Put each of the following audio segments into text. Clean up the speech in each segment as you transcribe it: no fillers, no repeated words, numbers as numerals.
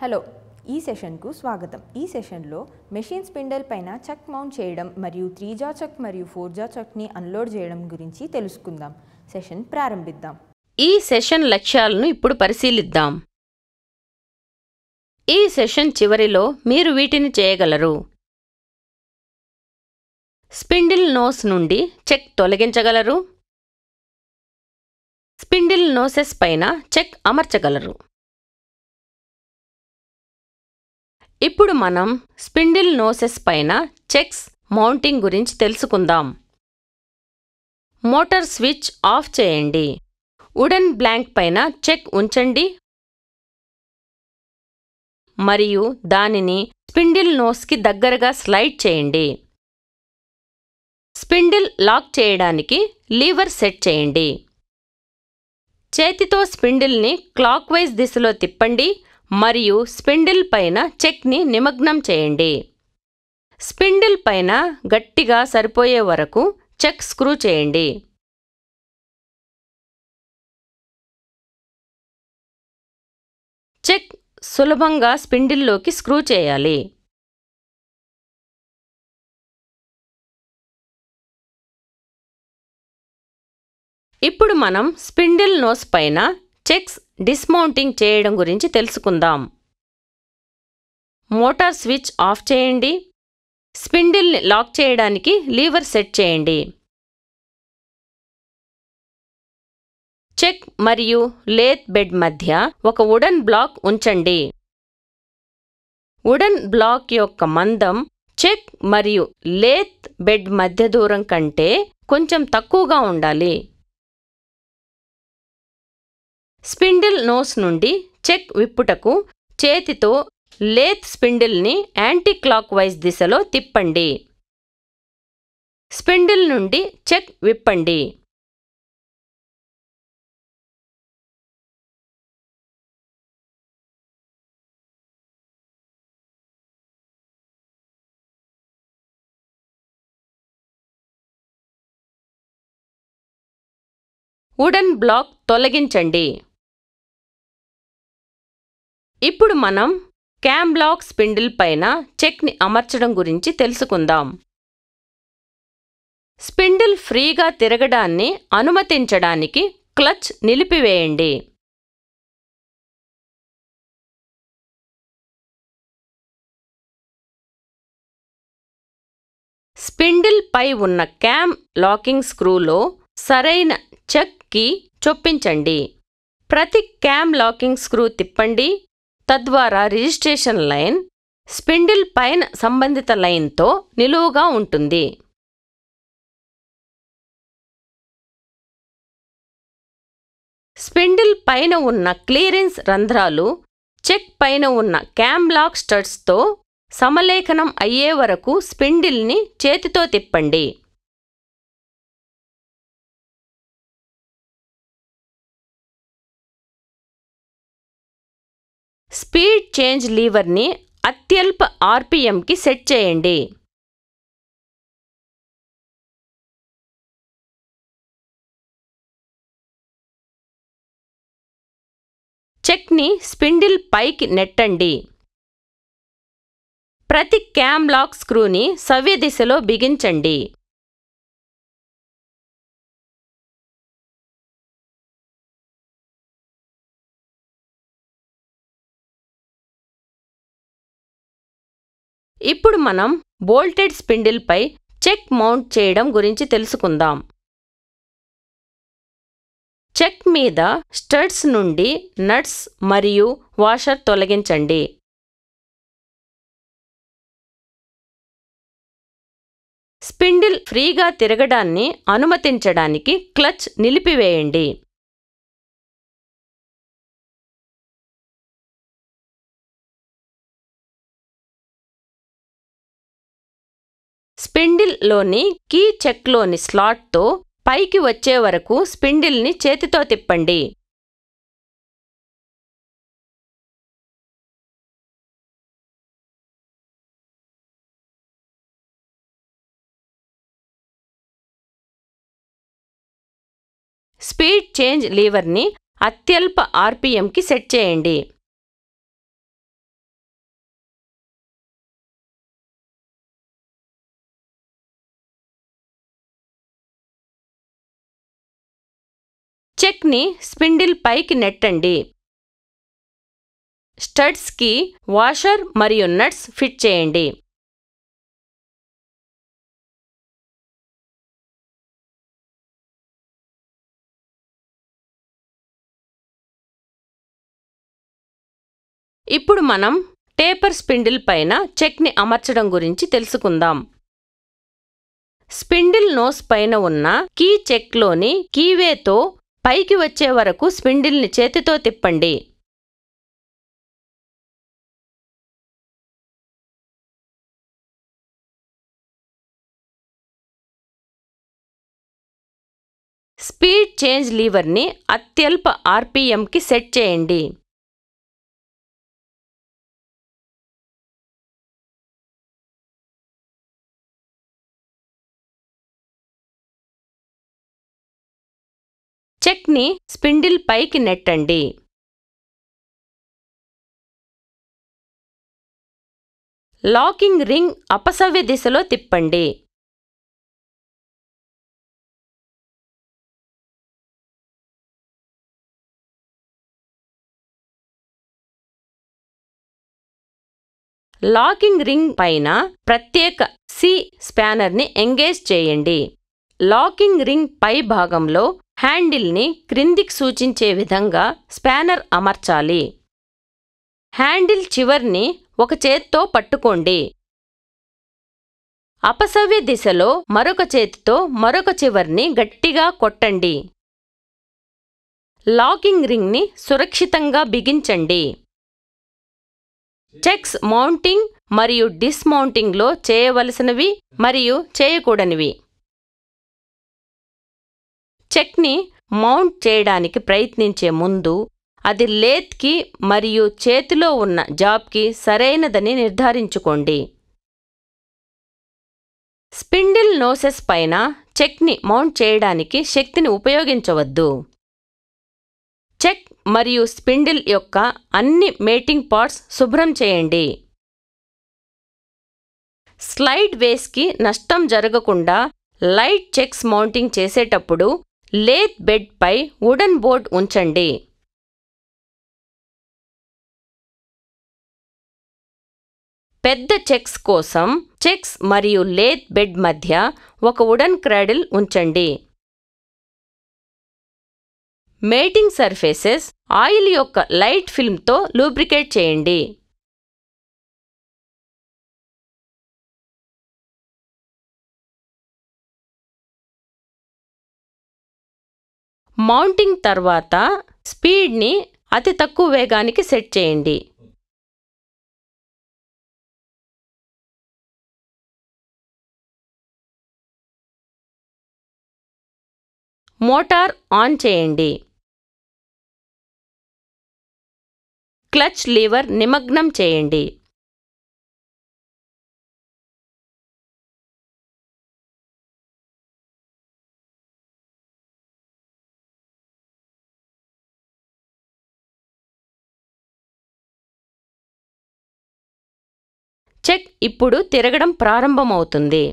Hello, ఈ సెషన్కు స్వాగతం. ఈ సెషన్లో మెషిన్ స్పిండిల్ పైన చక్ మౌంట్ చేయడం మరియు 3-జా చక్ మరియు 4-జా చక్ని అన్లోడ్ చేయడం గురించి తెలుసుకుందాం. సెషన్ ప్రారంభిద్దాం. ఈ సెషన్ లక్ష్యాలను ఇప్పుడు పరిశీలిద్దాం. ఈ సెషన్ చివరిలో మీరు వీటిని చేయగలరు. స్పిండిల్ నోస్ నుండి చెక్ తొలగించగలరు. స్పిండిల్ నోసెస్ పైన చెక్ అమర్చగలరు. ఇప్పుడు మనం స్పిండిల్ నోసెస్ పైన చెక్స్ మౌంటింగ్ గురించి తెలుసుకుందాం. మోటార్ స్విచ్ ఆఫ్ చేయండి. వుడెన్ బ్లాంక్ పైన చెక్ ఉంచండి మరియు దానిని స్పిండిల్ నోస్కి దగ్గరగా స్లైడ్ చేయండి. స్పిండిల్ లాక్ చేయడానికి లీవర్ సెట్ చేయండి. చేతితో స్పిండిల్ని క్లాక్ వైజ్ దిశలో తిప్పండి మరియు స్పిండిల్ పైన చెక్ని నిమగ్నం చేయండి. స్పిండిల్ పైన గట్టిగా సరిపోయే వరకు చెక్ స్క్రూ చేయండి. చెక్ సులభంగా స్పిండిల్లోకి స్క్రూ చేయాలి. ఇప్పుడు మనం స్పిండిల్ నోస్ పైన చెక్స్ డిస్మౌంటింగ్ చేయడం గురించి తెలుసుకుందాం. మోటార్ స్విచ్ ఆఫ్ చేయండి. స్పిండిల్ని లాక్ చేయడానికి లీవర్ సెట్ చేయండి. చెక్ మరియు లేత్ బెడ్ మధ్య ఒక వుడెన్ బ్లాక్ ఉంచండి. వుడెన్ బ్లాక్ యొక్క మందం చెక్ మరియు లేత్ బెడ్ మధ్య దూరం కంటే కొంచెం తక్కువగా ఉండాలి. స్పిండిల్ నోస్ నుండి చెక్ విప్పుటకు చేతితో లేత్ స్పిండిల్ని యాంటీ క్లాక్ వైజ్ దిశలో తిప్పండి. స్పిండిల్ నుండి చెక్ విప్పండి. వుడెన్ బ్లాక్ తొలగించండి. ఇప్పుడు మనం క్యామ్ లాక్ స్పిండిల్ పైన చెక్ని అమర్చడం గురించి తెలుసుకుందాం. స్పిండిల్ ఫ్రీగా తిరగడాన్ని అనుమతించడానికి క్లచ్ నిలిపివేయండి. స్పిండిల్ పై ఉన్న క్యామ్ లాకింగ్ స్క్రూలో సరైన చెక్కి చొప్పించండి. ప్రతి క్యామ్ లాకింగ్ స్క్రూ తిప్పండి. తద్వారా రిజిస్ట్రేషన్ లైన్ స్పిండిల్ పైన సంబంధిత లైన్తో నిలువుగా ఉంటుంది. స్పిండిల్ పైన ఉన్న క్లియరెన్స్ రంధ్రాలు చెక్ పైన ఉన్న క్యామ్ లాక్ స్టడ్స్తో సమలేఖనం అయ్యే వరకు స్పిండిల్ని చేతితో తిప్పండి. స్పీడ్ చేంజ్ లీవర్ని అత్యల్ప ఆర్పిఎంకి సెట్ చేయండి. చెక్ని స్పిండిల్ పైకి నెట్టండి. ప్రతి క్యామ్ లాక్ స్క్రూని సవ్య దిశలో బిగించండి. ఇప్పుడు మనం బోల్టెడ్ స్పిండిల్ పై చెక్ మౌంట్ చేయడం గురించి తెలుసుకుందాం. చెక్ మీద స్టడ్స్ నుండి నట్స్ మరియు వాషర్ తొలగించండి. స్పిండిల్ ఫ్రీగా తిరగడాన్ని అనుమతించడానికి క్లచ్ నిలిపివేయండి. స్పిండిల్లోని కీ చెక్లోని స్లాట్తో పైకి వచ్చే వరకు స్పిండిల్ని చేతితో తిప్పండి. స్పీడ్ చేంజ్ లీవర్ని అత్యల్ప ఆర్పిఎంకి సెట్ చేయండి. చెక్ని స్పిన్డిల్ పైకి నెట్టండి. స్టడ్స్కి వాషర్ మరియు నట్స్ ఫిట్ చేయండి. ఇప్పుడు మనం టేపర్ స్పిన్డిల్ పైన చెక్ని అమర్చడం గురించి తెలుసుకుందాం. స్పిన్డిల్ నోస్ పైన ఉన్న కీ చెక్లోని కీవేతో పైకి వచ్చే వరకు స్పిన్డిల్ని చేతితో తిప్పండి. స్పీడ్ చేంజ్ లీవర్ని అత్యల్ప ఆర్పిఎంకి సెట్ చేయండి. చెక్ని స్పిన్డిల్ పైకి నెట్టండి. లాకింగ్ రింగ్ అపసవ్య దిశలో తిప్పండి. లాకింగ్ రింగ్ పైన ప్రత్యేక సి స్పానర్ని ఎంగేజ్ చేయండి. లాకింగ్ రింగ్ పై భాగంలో హ్యాండిల్ని క్రిందికి సూచించే విధంగా స్పానర్ అమర్చాలి. హ్యాండిల్ చివర్ని ఒక చేత్తో పట్టుకోండి. అపసవ్య దిశలో మరొక చేతితో మరొక చివర్ని గట్టిగా కొట్టండి. లాకింగ్ రింగ్ని సురక్షితంగా బిగించండి. చెక్స్ మౌంటింగ్ మరియు డిస్మౌంటింగ్లో చేయవలసినవి మరియు చేయకూడనివి. చెక్ని మౌంట్ చేయడానికి ప్రయత్నించే ముందు అది లేత్కి మరియు చేతిలో ఉన్న జాబ్కి సరైనదని నిర్ధారించుకోండి. స్పిన్డిల్ నోసెస్ పైన చెక్ని మౌంట్ చేయడానికి శక్తిని ఉపయోగించవద్దు. చెక్ మరియు స్పిన్డిల్ యొక్క అన్ని మేటింగ్ పార్ట్స్ శుభ్రం చేయండి. స్లైడ్ వేస్కి నష్టం జరగకుండా లైట్ చెక్స్ మౌంటింగ్ చేసేటప్పుడు లేత్ బెడ్ పై వుడెన్ బోర్డ్ ఉంచండి. పెద్ద చెక్స్ కోసం చెక్స్ మరియు లేత్ బెడ్ మధ్య ఒక వుడెన్ క్రాడిల్ ఉంచండి. మేటింగ్ సర్ఫేసెస్ ఆయిల్ యొక్క లైట్ ఫిల్మ్తో లూబ్రికేట్ చేయండి. మౌంటింగ్ తర్వాత స్పీడ్ని అతి తక్కువ వేగానికి సెట్ చేయండి. మోటార్ ఆన్ చేయండి. క్లచ్ లీవర్ నిమగ్నం చేయండి. చెక్ ఇప్పుడు తిరగడం ప్రారంభమవుతుంది.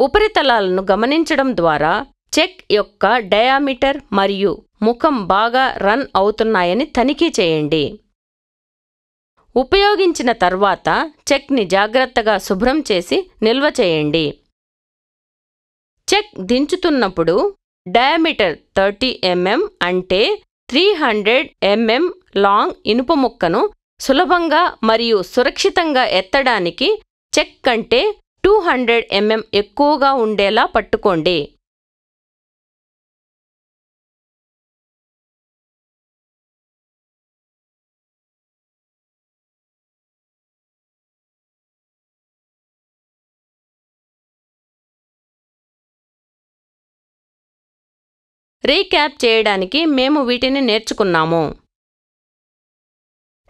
ఉపరితలాలను గమనించడం ద్వారా చెక్ యొక్క డయామీటర్ మరియు ముఖం బాగా రన్ అవుతున్నాయని తనిఖీ చేయండి. ఉపయోగించిన తర్వాత చెక్ని జాగ్రత్తగా శుభ్రం చేసి నిల్వ చేయండి. చెక్ దించుతున్నప్పుడు డయామీటర్ 30 mm అంటే 300 mm లాంగ్ ఇనుప ముక్కను సులభంగా మరియు సురక్షితంగా ఎత్తడానికి చెక్ కంటే 200 mm ఎక్కువగా ఉండేలా పట్టుకోండి. రీక్యాప్ చేయడానికి మేము వీటిని నేర్చుకున్నాము.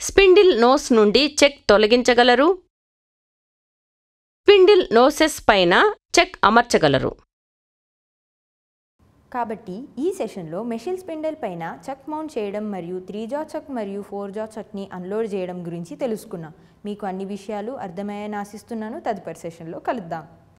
స్పిన్డిల్ నోస్ నుండి చెక్ తొలగించగలరు. స్పిన్డిల్ నోసెస్ పైన చెక్ అమర్చగలరు. కాబట్టి ఈ సెషన్లో మెషిన్ స్పిన్డిల్ పైన చెక్ మౌంట్ చేయడం మరియు 3 జా చెక్ మరియు 4 జా చెక్ని అన్లోడ్ చేయడం గురించి తెలుసుకున్నాం. మీకు అన్ని విషయాలు అర్థమయ్యాయని ఆశిస్తున్నాను. తదుపరి సెషన్లో కలుద్దాం.